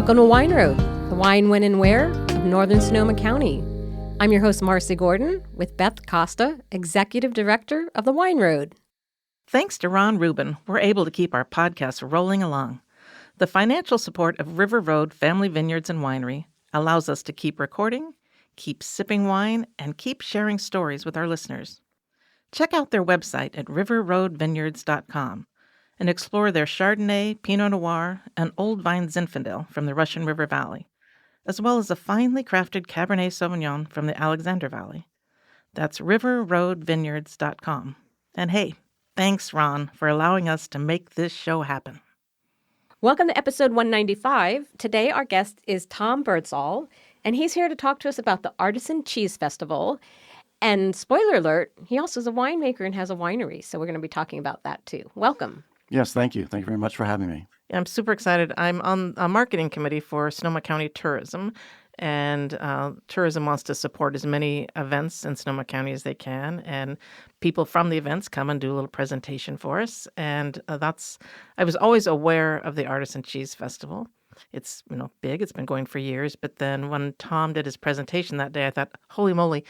Welcome to Wine Road, the wine, when, and where of northern Sonoma County. I'm your host, Marcy Gordon, with Beth Costa, Executive Director of the Wine Road. Thanks to Ron Rubin, we're able to keep our podcast rolling along. The financial support of River Road Family Vineyards and Winery allows us to keep recording, keep sipping wine, and keep sharing stories with our listeners. Check out their website at riverroadvineyards.com and explore their Chardonnay, Pinot Noir, and Old Vine Zinfandel from the Russian River Valley, as well as a finely crafted Cabernet Sauvignon from the Alexander Valley. That's riverroadvineyards.com. And hey, thanks, Ron, for allowing us to make this show happen. Welcome to episode 195. Today, our guest is Tom Birdsall, and he's here to talk to us about the Artisan Cheese Festival. And spoiler alert, he also is a winemaker and has a winery, so we're going to be talking about that too. Welcome. Yes, thank you. Thank you very much for having me. I'm super excited. I'm on a marketing committee for Sonoma County Tourism, and tourism wants to support as many events in Sonoma County as they can, and people from the events come and do a little presentation for us, and I was always aware of the Artisan Cheese Festival. It's big. It's been going for years, but then when Tom did his presentation that day, I thought, holy moly,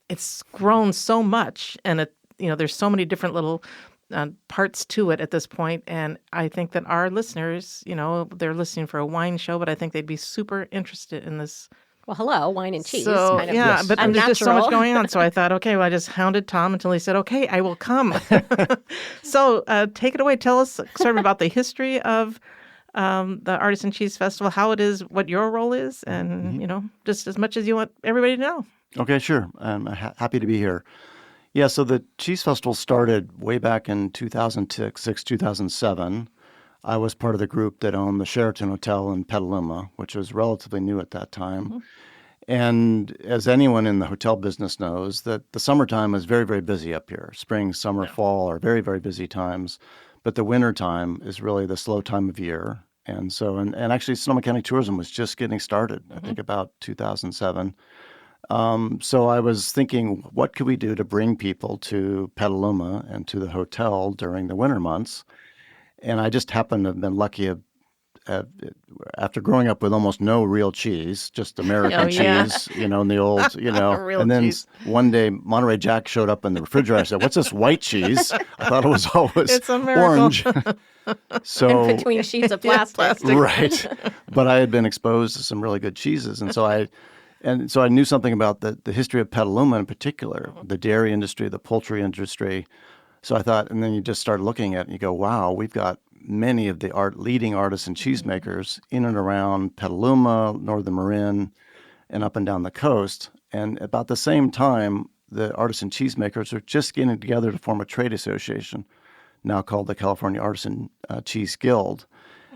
it's grown so much, and there's so many different little parts to it at this point, and I think that our listeners, they're listening for a wine show, but I think they'd be super interested in this. Well, hello, wine and cheese. So, kind of yes. But there's just so much going on. So I thought, okay, well, I just hounded Tom until he said, okay, I will come. So take it away. Tell us sort of about the history of the Artisan Cheese Festival, how it is, what your role is, and, just as much as you want everybody to know. Okay, sure. I'm happy to be here. Yeah, so the Cheese Festival started way back in 2006, 2007. I was part of the group that owned the Sheraton Hotel in Petaluma, which was relatively new at that time. Mm-hmm. And as anyone in the hotel business knows, that the summertime is very, very busy up here. Spring, summer, fall are very, very busy times. But the winter time is really the slow time of year. And so, and actually Sonoma County Tourism was just getting started, I think about 2007. So I was thinking, what could we do to bring people to Petaluma and to the hotel during the winter months? And I just happened to have been lucky after growing up with almost no real cheese, just American cheese, in the old, and then one day Monterey Jack showed up in the refrigerator. I said, what's this white cheese? I thought it was always it's a orange. So in between sheets of plastic. Right. But I had been exposed to some really good cheeses. And so I knew something about the history of Petaluma in particular, the dairy industry, the poultry industry. So I thought, and then you just start looking at it and you go, wow, we've got many of the leading artisan cheesemakers in and around Petaluma, Northern Marin, and up and down the coast. And about the same time, the artisan cheesemakers are just getting together to form a trade association, now called the California Artisan Cheese Guild.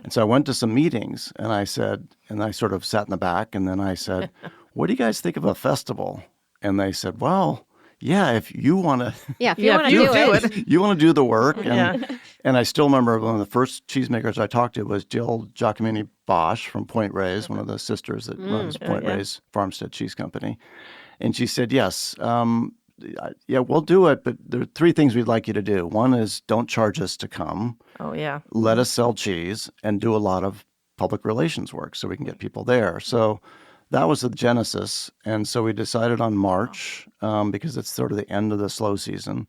And so I went to some meetings, and I sort of sat in the back, and then I said, what do you guys think of a festival? And they said, well, yeah, if you want to do it. You want to do the work. And I still remember one of the first cheesemakers I talked to was Jill Giacomini Bosch from Point Reyes, one of the sisters that runs Point Reyes Farmstead Cheese Company. And she said, yes, we'll do it, but there are three things we'd like you to do. One is don't charge us to come. Oh, yeah. Let us sell cheese and do a lot of public relations work so we can get people there. So that was the genesis. And so we decided on March because it's sort of the end of the slow season.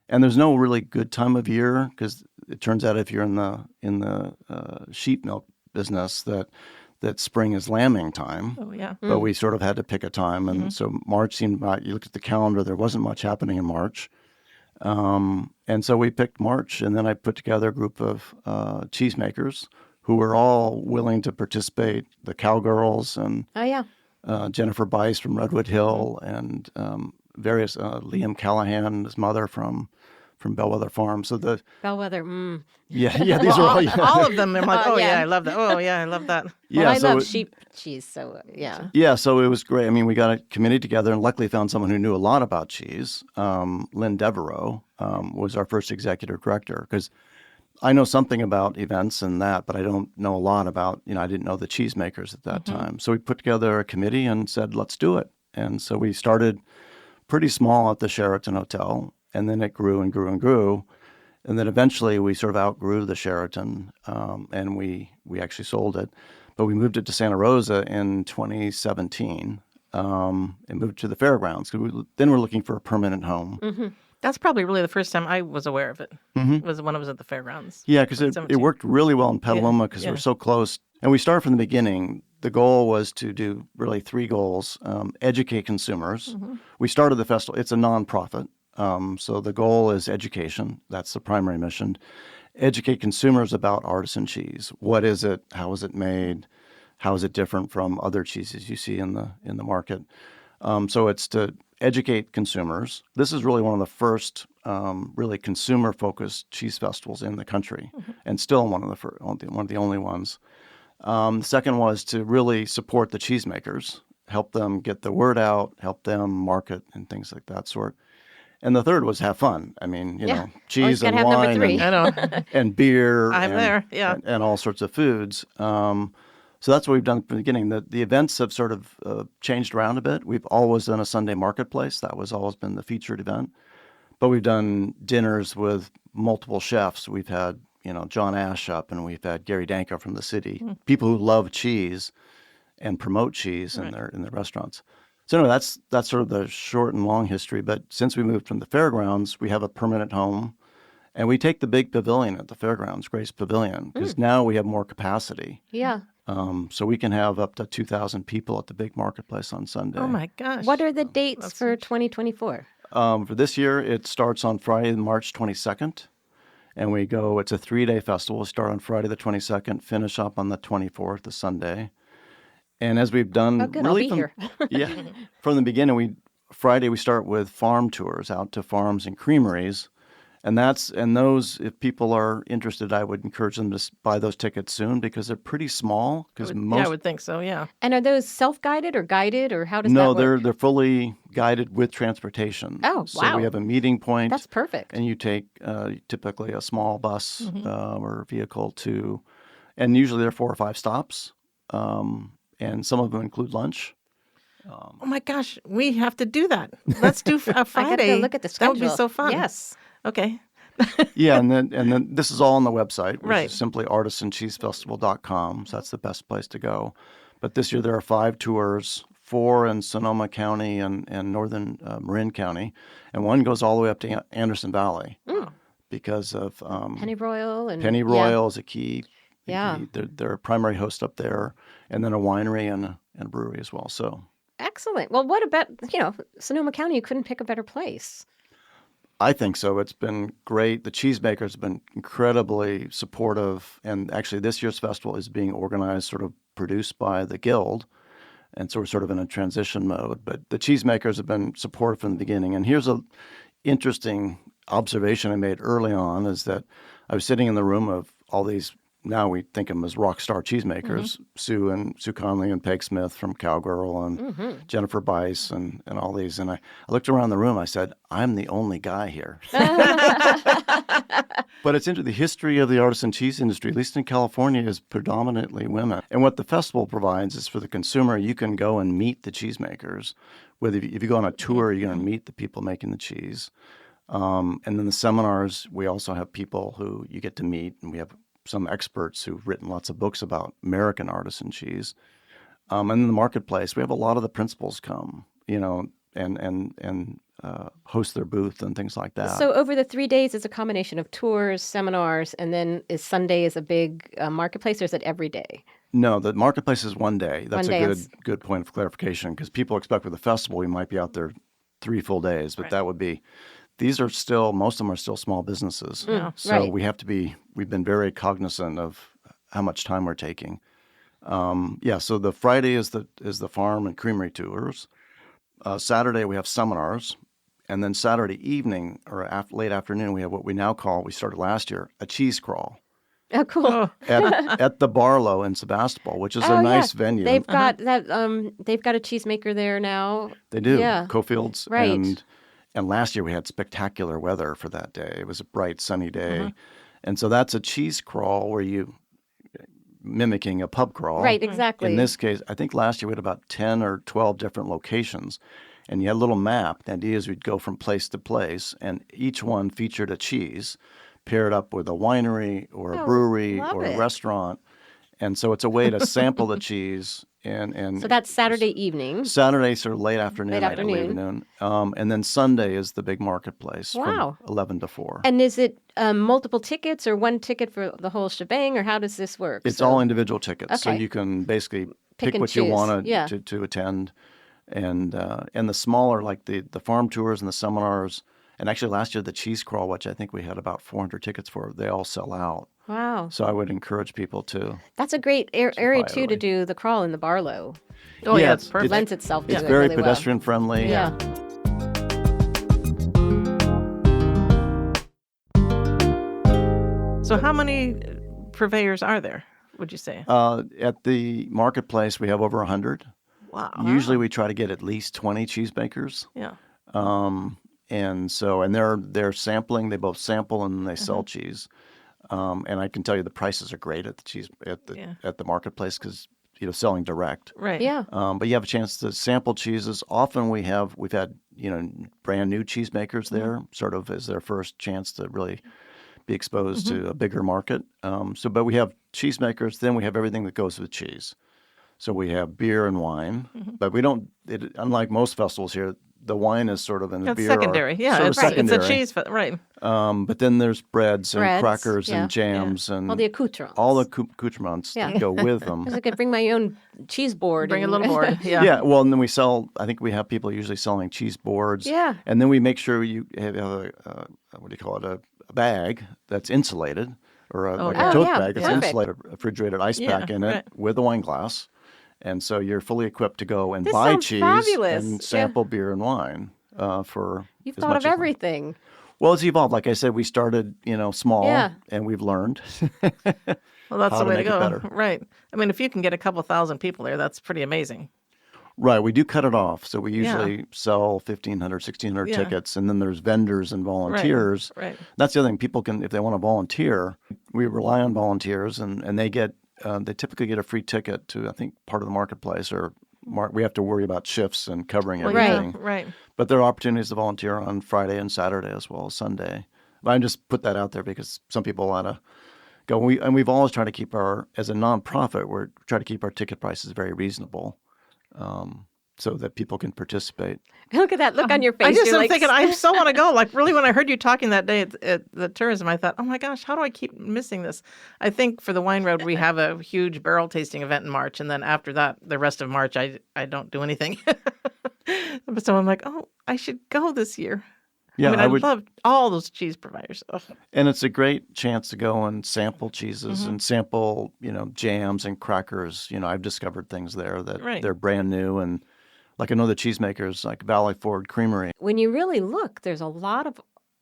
And there's no really good time of year because it turns out if you're in the sheep milk business that spring is lambing time. Oh, yeah. But we sort of had to pick a time. And so March seemed about, you looked at the calendar, there wasn't much happening in March. And so we picked March. And then I put together a group of cheesemakers who were all willing to participate, the Cowgirls and Jennifer Bice from Redwood Hill and various Liam Callahan, his mother from Bellwether Farm. So the Bellwether, these are all of them. I'm like, I love that. Oh, yeah, I love that. Well, I love sheep cheese, so yeah. Yeah, so it was great. I mean, we got a committee together and luckily found someone who knew a lot about cheese. Lynn Devereaux was our first executive director because I know something about events and that, but I don't know a lot about, I didn't know the cheesemakers at that time. So we put together a committee and said, let's do it. And so we started pretty small at the Sheraton Hotel, and then it grew and grew and grew. And then eventually we sort of outgrew the Sheraton, and we actually sold it. But we moved it to Santa Rosa in 2017 and moved to the fairgrounds. Then we're looking for a permanent home. Mm-hmm. That's probably really the first time I was aware of it. Mm-hmm. Was when I was at the fairgrounds. Yeah, because it worked really well in Petaluma because Yeah. we're so close. And we started from the beginning. The goal was to do really three goals. Educate consumers. Mm-hmm. We started the festival. It's a nonprofit. So the goal is education. That's the primary mission. Educate consumers about artisan cheese. What is it? How is it made? How is it different from other cheeses you see in the market? So it's to educate consumers. This is really one of the first really consumer-focused cheese festivals in the country, and still one of the only ones. The second was to really support the cheesemakers, help them get the word out, help them market, and things like that sort. And the third was have fun. I mean, you know, cheese and gotta have number wine three. I know. and beer I'm and, there, yeah. and all sorts of foods. So that's what we've done from the beginning. The events have sort of changed around a bit. We've always done a Sunday marketplace. That was always been the featured event. But we've done dinners with multiple chefs. We've had, John Ash up, and we've had Gary Danko from the city. People who love cheese and promote cheese in their restaurants. So anyway, that's sort of the short and long history. But since we moved from the fairgrounds, we have a permanent home. And we take the big pavilion at the fairgrounds, Grace Pavilion, because now we have more capacity. Yeah. So we can have up to 2,000 people at the big marketplace on Sunday. Oh my gosh. What are the dates for 2024? For this year, it starts on Friday, March 22nd. And it's a 3-day festival. We start on Friday the 22nd, finish up on the 24th, the Sunday. And as we've done Oh, good. really I'll be here. from the beginning, Friday we start with farm tours out to farms and creameries. And those, if people are interested, I would encourage them to buy those tickets soon because they're pretty small. I would think so, yeah. And are those self-guided or guided, or how does No, that work? they're fully guided with transportation. Oh, So wow. we have a meeting point. That's perfect. And you take typically a small bus or vehicle and usually there are 4 or 5 stops. And some of them include lunch. Oh my gosh, we have to do that. Let's do I Friday. gotta go look at the schedule. That would be so fun. Yes. Okay. Yeah, and then this is all on the website, which Right. is simply artisancheesefestival.com. So that's the best place to go. But this year there are 5 tours, 4 in Sonoma County and northern Marin County, and one goes all the way up to Anderson Valley because of Pennyroyal and Pennyroyal is a key. Yeah. They're a primary host up there, and then a winery and a brewery as well. So Excellent. Well, what about, Sonoma County? You couldn't pick a better place. I think so. It's been great. The cheesemakers have been incredibly supportive. And actually, this year's festival is being organized, sort of produced by the Guild. And so we're sort of in a transition mode. But the cheesemakers have been supportive from the beginning. And here's an interesting observation I made early on is that I was sitting in the room of all these, now we think of them as rock star cheesemakers, Sue Conley and Peg Smith from Cowgirl and Jennifer Bice and all these. And I looked around the room. I said, I'm the only guy here. But it's into the history of the artisan cheese industry, at least in California, is predominantly women. And what the festival provides is for the consumer, you can go and meet the cheesemakers. If you go on a tour, you're going to meet the people making the cheese. And then the seminars, we also have people who you get to meet, and we have some experts who've written lots of books about American artisan cheese. And in the marketplace, we have a lot of the principals come, and host their booth and things like that. So over the 3 days, it's a combination of tours, seminars, and then is Sunday is a big marketplace, or is it every day? No, the marketplace is one day. That's One day a good point of clarification because people expect with the festival we might be out there 3 full days, but that would be. These are still, most of them are still small businesses. So right. we've been very cognizant of how much time we're taking. So the Friday is the farm and creamery tours. Saturday we have seminars. And then Saturday evening or late afternoon, we have what we now call, we started last year, a cheese crawl. Oh, cool. At the Barlow in Sebastopol, which is a nice venue. They've got that. They've got a cheesemaker there now. They do. Yeah. Cofields. Right. And last year we had spectacular weather for that day. It was a bright, sunny day. And so that's a cheese crawl where mimicking a pub crawl. Right, exactly. In this case, I think last year we had about 10 or 12 different locations. And you had a little map. The idea is we'd go from place to place, and each one featured a cheese paired up with a winery or a brewery or a restaurant. And so it's a way to sample the cheese. And So that's Saturday evening. Saturday, sort of late afternoon. Late afternoon. And then Sunday is the big marketplace Wow. from 11 to 4. And is it multiple tickets or one ticket for the whole shebang, or how does this work? It's all individual tickets. So Okay. you can basically pick and what you choose. want Yeah. to attend. And the smaller, like the farm tours and the seminars, and actually last year the cheese crawl, which I think we had about 400 tickets for, they all sell out. Wow. So I would encourage people to. That's a great area, buy too, early. to do the crawl in the Barlow. Oh, yeah, it's it's- perfect. Lends itself to It's it very really well. pedestrian friendly. Yeah. So how many purveyors are there, would you say? At the marketplace, we have over 100. Wow. Usually we try to get at least 20 cheesemakers. Yeah. And they're sampling. They both sample and they sell cheese. And I can tell you the prices are great at the marketplace because selling direct. Right. Yeah. But you have a chance to sample cheeses. Often we've had brand new cheesemakers there, sort of as their first chance to really be exposed to a bigger market. But we have cheesemakers. Then we have everything that goes with cheese. So we have beer and wine, but we don't. Unlike most festivals here, the wine is sort of in the That's beer. secondary. Yeah, sort of it's secondary. a cheese, right. But then there's breads and crackers yeah. and jams and All the accoutrements. all the accoutrements that go with them. I could bring my own cheese board. Bring a and- little board. Yeah. Yeah, well, and then we sell. I think we have people usually selling cheese boards. Yeah. and then we make sure you have a what do you call it? A bag that's insulated, or a yeah. tote yeah, bag that's perfect. insulated, a refrigerated ice Yeah, pack in it right. with a wine glass, and so you're fully equipped to go and This buy sounds cheese fabulous. and Yeah. sample beer and wine for. You've as thought much of as- everything. Well, it's evolved. Like I said, we started small, Yeah. and we've learned. Well, that's How the to way to make it go. better. Right. I mean, if you can get a couple thousand people there, that's pretty amazing. Right, we do cut it off. So we usually sell 1,500, 1,600 Yeah. tickets, and then there's vendors and volunteers. Right. That's the other thing. People can, if they want to volunteer, we rely on volunteers, and they typically get a free ticket to, I think, part of the marketplace, or we have to worry about shifts and covering Well, everything. yeah, right. But there are opportunities to volunteer on Friday and Saturday as well as Sunday. But I just put that out there because some people want to go. We've always tried to keep as a nonprofit, we're trying to keep our ticket prices very reasonable. So that people can participate. Look at that look on your face. I just You're am like, thinking, I so want to go. Like, really, when I heard you talking that day at the tourism, I thought, oh my gosh, how do I keep missing this? I think for the Wine Road, we have a huge barrel tasting event in March. And then after that, the rest of March, I don't do anything. So I'm like, oh, I should go this year. Yeah, I would. love all those cheese providers. Ugh. And it's a great chance to go and sample cheeses Mm-hmm. and sample, jams and crackers. I've discovered things there that Right. they're brand new. And like I know the cheesemakers, like Valley Forge Creamery. when you really look, there's a lot of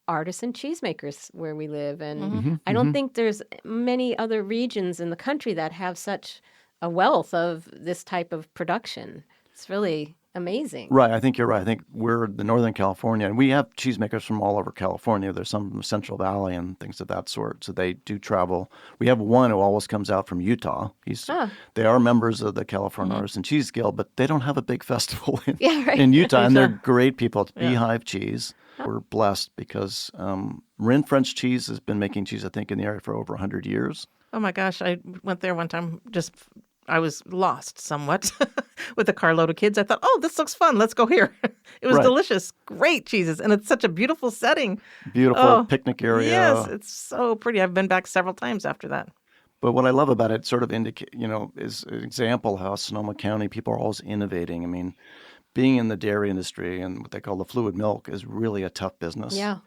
artisan cheesemakers where we live. And Mm-hmm. I don't think there's many other regions in the country that have such a wealth of this type of production. It's really amazing. Right, I think you're right. I think we're the Northern California, and we have cheesemakers from all over California. There's some from the Central Valley and things of that sort. So they do travel. We have one who always comes out from Utah. They are members of the California Artisan Cheese Guild, but they don't have a big festival Yeah, right. in Utah, and they're great people. It's Beehive Cheese. We're blessed because Rin French Cheese has been making cheese, I think, in the area for over 100 years. Oh my gosh, I went there one time. I was lost somewhat with a carload of kids. I thought, oh, this looks fun. Let's go here. It was Right. delicious, great cheeses, and it's such a beautiful setting. Beautiful picnic area. Yes, it's so pretty. I've been back several times after that. But what I love about it sort of is an example how Sonoma County people are always innovating. I mean, being in the dairy industry and what they call the fluid milk is really a tough business. Yeah.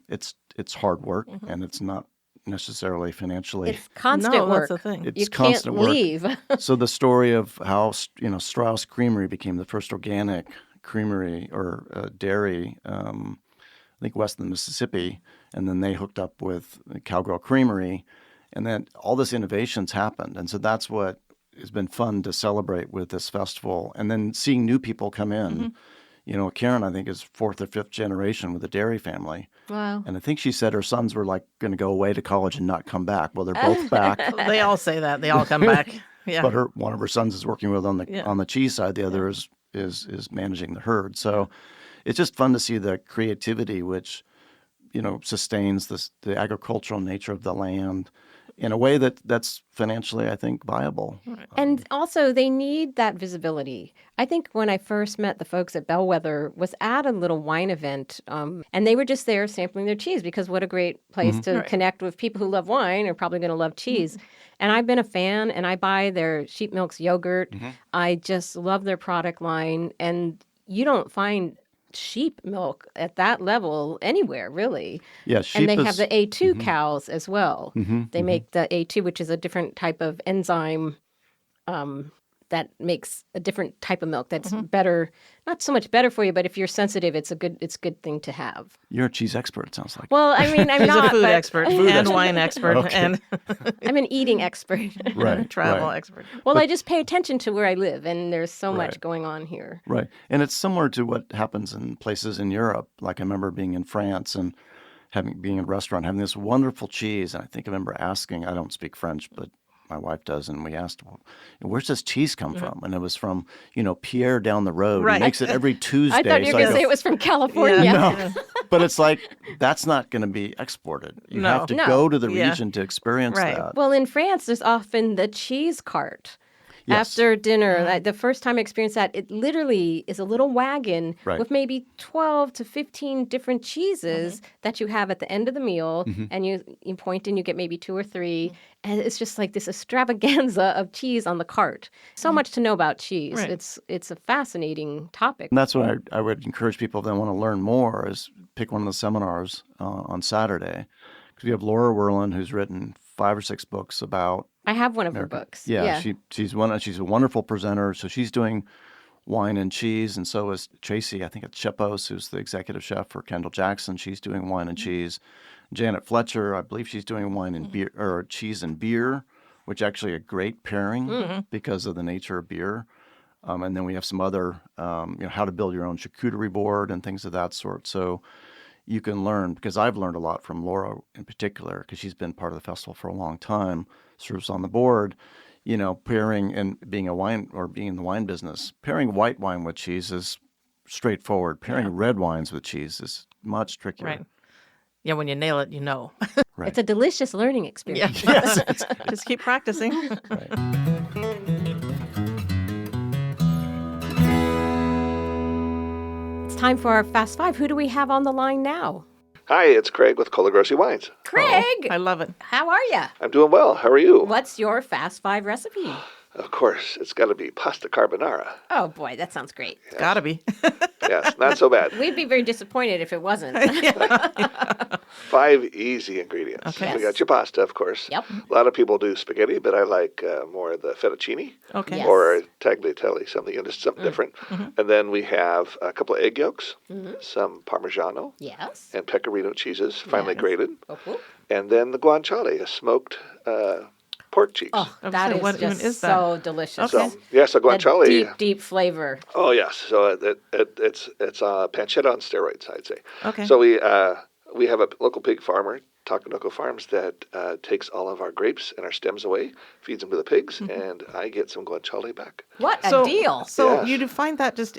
It's hard work and it's not necessarily financially. It's constant No, work. that's the thing. It's You constant can't work. leave. So the story of how Strauss Creamery became the first organic creamery or dairy, I think west of the Mississippi, and then they hooked up with Cowgirl Creamery, and then all this innovations happened, and so that's what has been fun to celebrate with this festival, and then seeing new people come in. Karen, I think, is fourth or fifth generation with a dairy family. Wow. And I think she said her sons were like going to go away to college and not come back. Well, they're both back. They all say that. They all come back. Yeah. But one of her sons is working with on the Yeah. on the cheese side. The other is managing the herd. So it's just fun to see the creativity which sustains the agricultural nature of the land in a way that's financially, I think, viable. And also, they need that visibility. I think when I first met the folks at Bellwether was at a little wine event, and they were just there sampling their cheese because what a great place to connect with people who love wine are probably going to love cheese. And I've been a fan, and I buy their Sheep Milk's yogurt. I just love their product line, and you don't find sheep milk at that level anywhere, really. Yeah, sheep and they is, have the A2 cows as well. They make the A2, which is a different type of enzyme that makes a different type of milk that's better, not so much better for you, but if you're sensitive, it's a good thing to have. You're a cheese expert, it sounds like. Well, I mean, I'm She's not a food but expert and wine expert and I'm an eating expert. Right, travel right. expert. Well, I just pay attention to where I live, and there's so much going on here. Right. And it's similar to what happens in places in Europe. Like I remember being in France and being in a restaurant, having this wonderful cheese. And I think I remember asking, I don't speak French, but my wife does, and we asked, well, where's this cheese come from? And it was from, Pierre down the road. Right. He makes it every Tuesday. I thought you were going to say it was from California. No, but it's like, that's not going to be exported. You No. have to No. go to the Yeah. region to experience Right. that. Well, in France, there's often the cheese cart. Yes. After dinner, the first time I experienced that, it literally is a little wagon Right. with maybe 12 to 15 different cheeses that you have at the end of the meal. And you point and you get maybe 2 or 3. And it's just like this extravaganza of cheese on the cart. So much to know about cheese. Right. It's a fascinating topic. And that's what I would encourage people if they want to learn more is pick one of the seminars on Saturday. Because we have Laura Werlin, who's written 5 or 6 books about I have one of her books. Yeah, she's a wonderful presenter. So she's doing wine and cheese, and so is Tracy. I think it's Chepos, who's the executive chef for Kendall Jackson. She's doing wine and cheese. Janet Fletcher, I believe she's doing wine and beer or cheese and beer, which actually a great pairing because of the nature of beer. And then we have some other, how to build your own charcuterie board and things of that sort. So you can learn, because I've learned a lot from Laura in particular, because she's been part of the festival for a long time, serves on the board, pairing and being in the wine business, pairing white wine with cheese is straightforward. Pairing red wines with cheese is much trickier. Right. Yeah, when you nail it, you know. Right. It's a delicious learning experience. Yes. Just keep practicing. Right. It's time for our Fast Five. Who do we have on the line now? Hi, it's Craig with Colagrossi Wines. Craig, I love it. how are you? I'm doing well. How are you? What's your Fast Five recipe? Of course, it's got to be pasta carbonara. Oh, boy, that sounds great. It's gotta be. Yes, not so bad. We'd be very disappointed if it wasn't. 5 easy ingredients. Okay. We got your pasta, of course. Yep. A lot of people do spaghetti, but I like more the fettuccine Okay. Yes. or tagliatelle, something different. And then we have a couple of egg yolks, some Parmagiano, Yes. and pecorino cheeses, finely Yes. grated. Oh, And then the guanciale, a smoked pork cheeks. oh I'm that sorry, is what even just is that? so delicious. Okay. So, yes, a That guanciale. deep, deep flavor. Oh yes, so it's pancetta on steroids, I'd say. Okay. So we have a local pig farmer, Takanoco Farms, that takes all of our grapes and our stems away, feeds them to the pigs, and I get some guanciale back. What a deal. So Yes. you do find that just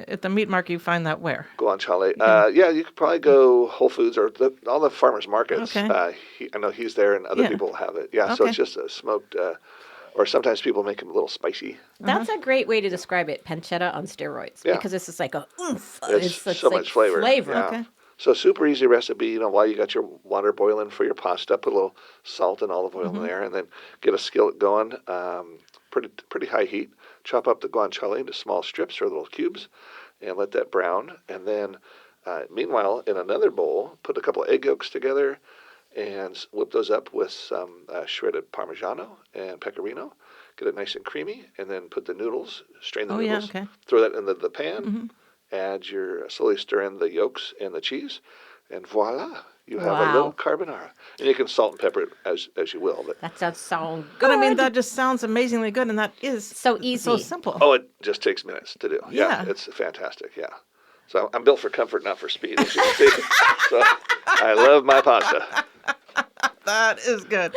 at the meat market, you find that where? Guanciale. Yeah, you could probably go Whole Foods or all the farmers markets. Okay. I know he's there, and other people have it. Yeah, so Okay. it's just a smoked. Or sometimes people make them a little spicy. That's a great way to describe it, pancetta on steroids, Yeah. because it's just like a oomph. It's so like much flavor. Yeah. Okay. So super easy recipe. While you got your water boiling for your pasta, put a little salt and olive oil in there, and then get a skillet going. Pretty high heat. Chop up the guanciale into small strips or little cubes, and let that brown. And then, meanwhile, in another bowl, put a couple of egg yolks together, and whip those up with some shredded Parmigiano and Pecorino. Get it nice and creamy, and then put the noodles. Strain the Oh, yeah, noodles. okay. Throw that into the pan. Slowly stir in the yolks and the cheese, and voila, you have a Wow. little carbonara. And you can salt and pepper it as you will. But That sounds so good. But I mean, that just sounds amazingly good, and that is So easy. so simple. oh, it just takes minutes to do. Yeah. It's fantastic. Yeah. So I'm built for comfort, not for speed, as you can see. So I love my pasta. That is good.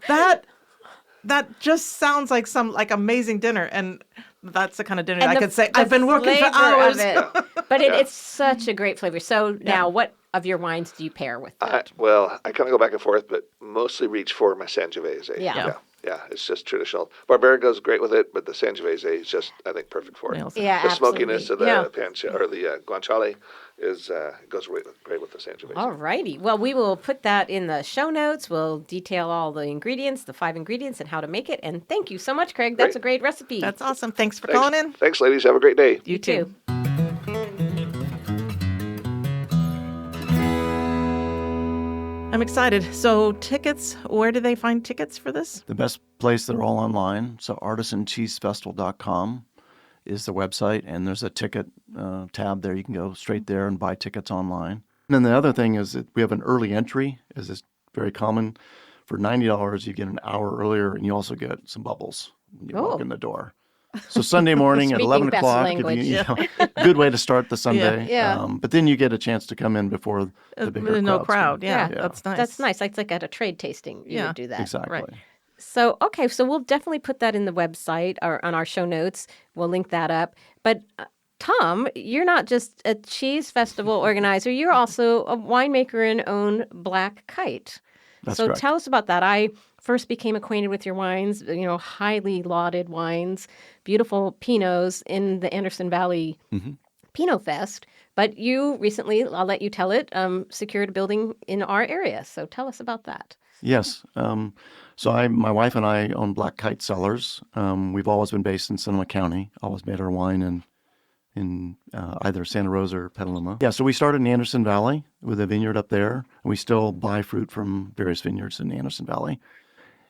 That just sounds like some amazing dinner, and that's the kind of dinner And I the- could say the I've been working for flavor hours. of it. But it's such a great flavor. So now, what of your wines do you pair with I it? kind of go back and forth, but mostly reach for my Sangiovese. Yeah. Yeah, it's just traditional. Barbera goes great with it, but the Sangiovese is just, I think, perfect for it. Nails it. Yeah, The absolutely. smokiness of the Yeah. or the Guanciale goes great with the Sangiovese. All righty. Well, we will put that in the show notes. We'll detail all the ingredients, the 5 ingredients, and how to make it. And thank you so much, Craig. That's a great recipe. That's awesome. Thanks for calling in. Thanks, ladies. Have a great day. You too. I'm excited. So tickets, where do they find tickets for this? The best place, they're all online. So artisancheesefestival.com is the website, and there's a ticket tab there. You can go straight there and buy tickets online. And then the other thing is that we have an early entry, as is very common. For $90, you get an hour earlier, and you also get some bubbles when you walk in the door. So Sunday morning at Speaking 11 best o'clock, language. good way to start the Sunday. Yeah. But then you get a chance to come in before the bigger There's no crowds crowd. come. Yeah, Yeah. that's nice. That's nice. It's like at a trade tasting. You Yeah. would do that. Exactly. Right. So, okay. So we'll definitely put that in the website or on our show notes. We'll link that up. But Tom, you're not just a cheese festival organizer. You're also a winemaker and own Black Kite. That's So correct. tell us about that. I first became acquainted with your wines, highly lauded wines, beautiful Pinots in the Anderson Valley Pinot Fest. But you recently, I'll let you tell it, secured a building in our area. So tell us about that. Yes. So my wife and I own Black Kite Cellars. We've always been based in Sonoma County. Always made our wine in either Santa Rosa or Petaluma. Yeah, so we started in Anderson Valley with a vineyard up there. And we still buy fruit from various vineyards in Anderson Valley.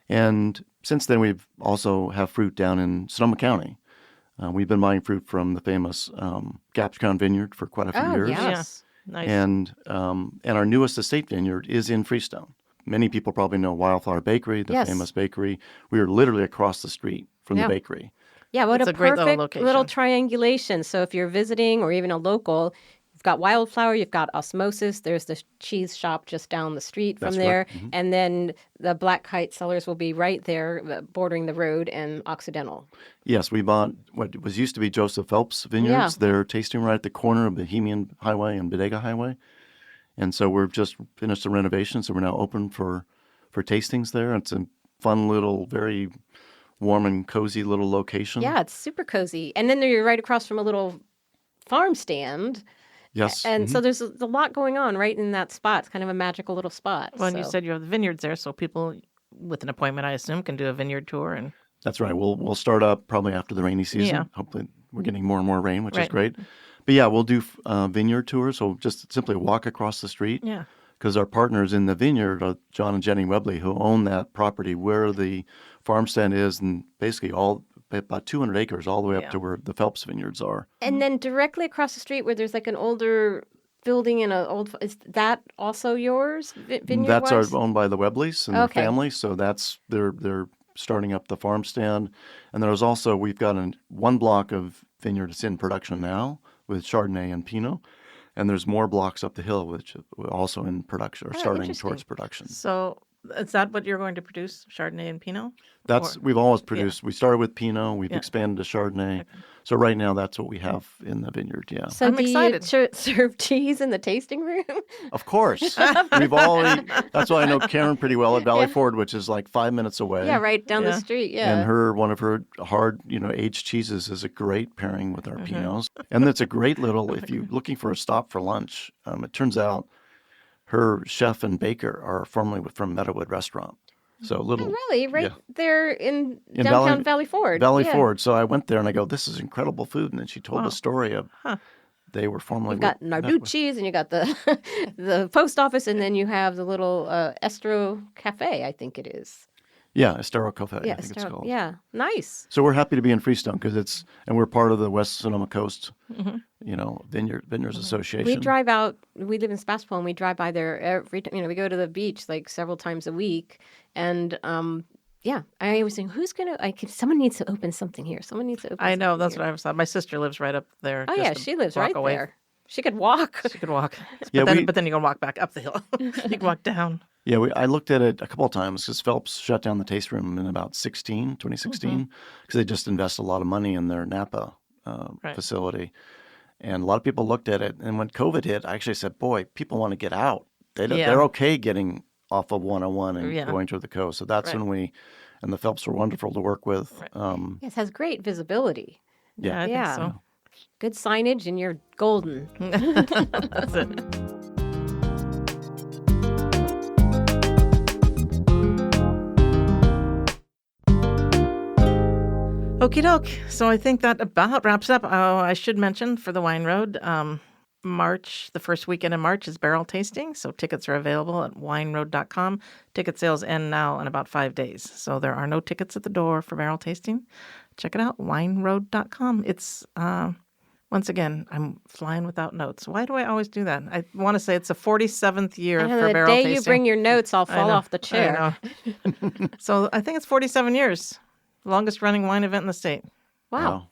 And since then, we've also have fruit down in Sonoma County. We've been buying fruit from the famous Gaps Crown Vineyard for quite a few years. yes. Nice. And our newest estate vineyard is in Freestone. Many people probably know Wildflower Bakery, the Yes. famous bakery. We are literally across the street from the bakery. Yeah, what It's a a great little perfect location. little triangulation. So if you're visiting or even a local, you've got Wildflower, you've got Osmosis, there's the cheese shop just down the street from That's there, correct. and then the Black Kite Cellars will be right there bordering the road and Occidental. Yes, we bought what was used to be Joseph Phelps Vineyards. Yeah. They're tasting right at the corner of Bohemian Highway and Bodega Highway. And so we've just finished the renovation, so we're now open for tastings there. It's a fun little, very warm and cozy little location. Yeah, it's super cozy. And then you're right across from a little farm stand. Yes. And so there's a lot going on right in that spot. It's kind of a magical little spot. Well, and you so. said you have the vineyards there, so people with an appointment, I assume, can do a vineyard tour. And That's right. We'll start up probably after the rainy season. Yeah. Hopefully we're getting more and more rain, which is Right. great. But yeah, we'll do vineyard tours. So just simply walk across the street. yeah, Because our partners in the vineyard are John and Jenny Webley, who own that property where the farm stand is, and basically about 200 acres all the way up Yeah. to where the Phelps vineyards are. And then directly across the street where there's like an older building and is that also yours? Vineyard That's owned by the Webleys and Okay. their family. So that's they're starting up the farm stand. And there's also, we've got one block of vineyard that's in production now with Chardonnay and Pinot. And there's more blocks up the hill, which are also in production or starting interesting. towards production. so is that what you're going to produce, Chardonnay and Pinot? We've always produced. We started with Pinot. We've Yeah. expanded to Chardonnay. So right now, that's what we have in the vineyard. Yeah, So I'm do excited. you serve cheese in the tasting room? of course. We've always. That's why I know Karen pretty well at Valley Ford, which is like 5 minutes away. Yeah, right down the Yeah. street. Yeah. And one of her hard, aged cheeses is a great pairing with our Pinots. And it's a great little. If you're looking for a stop for lunch, it turns out her chef and baker are formerly from Meadowood Restaurant. So a little. Really? Right yeah. there in In downtown Valley Ford. Valley Yeah. Ford. So I went there and I go, this is incredible food. And then she told the story of they were formerly. You've got Narducci's and you got the the post office, and then you have the little Estro Cafe, I think it is. Yeah, Estero Cafe, Yeah, I think it's Estero. called. Yeah, nice. So we're happy to be in Freestone because we're part of the West Sonoma Coast, Vineyards Association. We drive out. We live in Sebastopol, and we drive by there every time. We go to the beach like several times a week, and yeah, I always think, someone needs to open something here. Someone needs to open. I know, something that's here. what I was thought. My sister lives right up there. Oh just yeah, a she lives block right away. there. She could walk. She could walk. Yeah, but then you can walk back up the hill. You can walk down. Yeah, I looked at it a couple of times because Phelps shut down the taste room in about 2016, because they just invest a lot of money in their Napa facility. And a lot of people looked at it. And when COVID hit, I actually said, boy, people want to get out. Yeah. They're okay getting off of 101 and Yeah. going to the coast. So that's Right. when and the Phelps were wonderful to work with. Right. Yes, has great visibility. Yeah, I Yeah. think Good signage, and you're golden. so. That's it. Okie doke. So I think that about wraps up. Oh, I should mention for the Wine Road, the first weekend in March is barrel tasting. So tickets are available at wineroad.com. Ticket sales end now in about 5 days. So there are no tickets at the door for barrel tasting. Check it out, wineroad.com. It's, once again, I'm flying without notes. Why do I always do that? I want to say it's the 47th year And for the barrel day tasting. you bring your notes, I'll fall know, off the chair. I know. So I think it's 47 years. Longest running wine event in the state. Wow.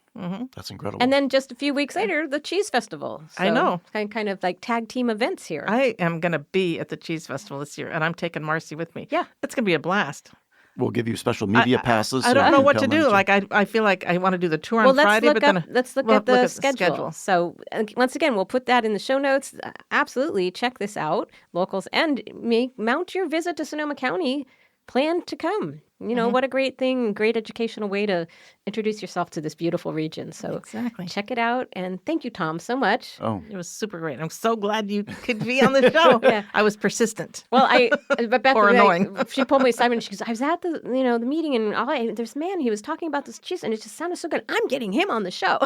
That's incredible. And then just a few weeks later, the Cheese Festival. I know. Kind of like tag team events here. I am going to be at the Cheese Festival this year, and I'm taking Marcy with me. Yeah. It's going to be a blast. we'll give you special media passes. I so don't you know can what to come do. and Like, I feel like I want to do the tour on well, let's Friday, look but then let's look we'll at the schedule. So once again, we'll put that in the show notes. Absolutely, check this out, locals, and mount your visit to Sonoma County. Plan to come. You know, what a great thing, great educational way to introduce yourself to this beautiful region. So Exactly. check it out. And thank you, Tom, so much. Oh, It was super great. I'm so glad you could be on the show. Yeah. I was persistent. Well, Beth, Or annoying. she pulled me aside and she goes, I was at the meeting and there's a man, he was talking about this cheese and it just sounded so good. I'm getting him on the show.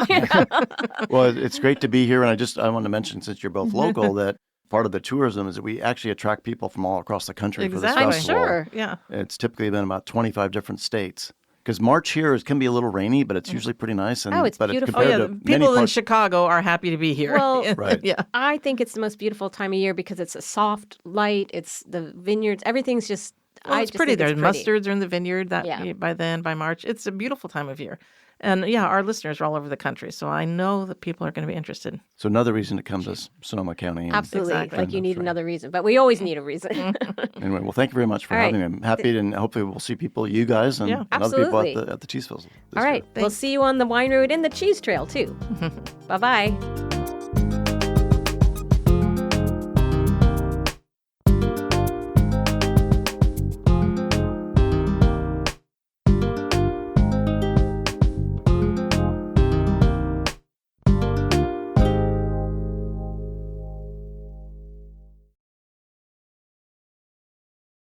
well, it's great to be here. And I want to mention, since you're both local, that part of the tourism is that we actually attract people from all across the country for this Exactly. I'm festival. sure. Yeah. It's typically been about 25 different states. Because March here can be a little rainy, but it's usually pretty nice. And, Oh, it's but beautiful. Oh, compared yeah. to many People in parts, Chicago are happy to be here. Well, Right. Yeah. I think it's the most beautiful time of year because it's a soft light. It's the vineyards. Everything's just, Well, I it's just pretty. think There's it's pretty. mustards are in the vineyard Yeah. by March. It's a beautiful time of year. And yeah, our listeners are all over the country. So I know that people are going to be interested. so another reason to come to Sonoma County. And, Absolutely. Exactly. Like you need another reason, but we always need a reason. Anyway, well, thank you very much for All right. having me. I'm happy, and hopefully we'll see you guys, and, Yeah. and other people Absolutely. at the Cheese Festival. this All right. year. We'll see you on the wine road and the cheese trail too. Bye-bye.